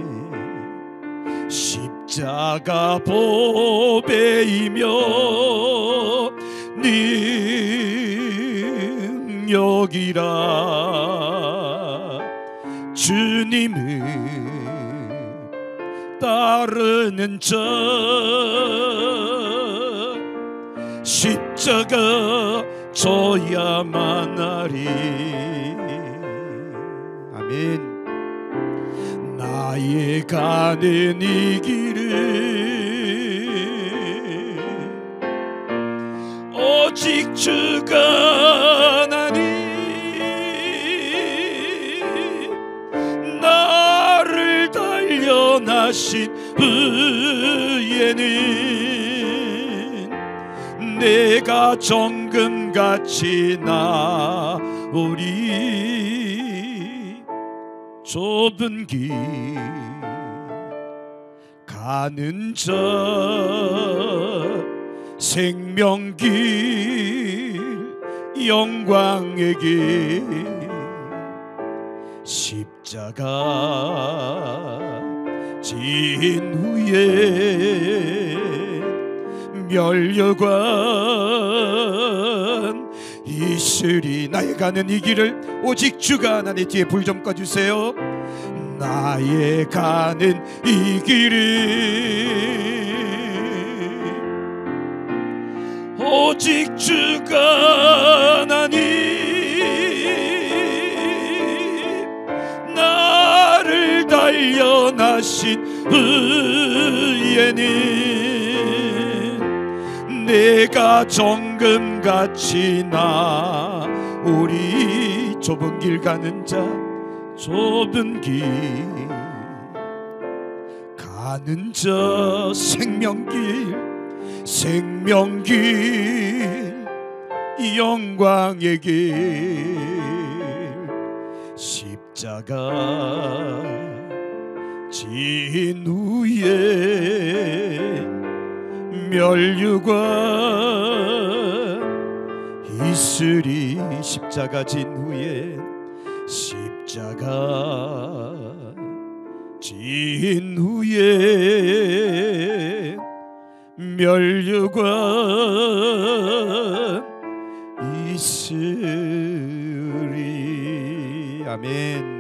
십자가 보배이며 능력이라. 주님을 따르는 자 십자가 져야만 하리. 아멘. 나의 가는 이 길은 오직 주가 나를 단련하신 후에는 내가 정금같이 나오리. 좁은 길 가는 자 생명길 영광의 길 십자가 진 후에 멸류관 있으리. 나의 가는 이 길을 오직 주가 하나. 내 뒤에 불 좀 꺼주세요. 나의 가는 이 길은 오직 주가 하나니 나를 단련하신 후에는 내가 정금같이 나오리. 좁은 길 가는 자 좁은 길 가는 자 생명길 영광의 길 십자가 진 후에 멸류관 있으리. 십자가 진 후에 십자가 진 후에 멸류관 있으리. 아멘.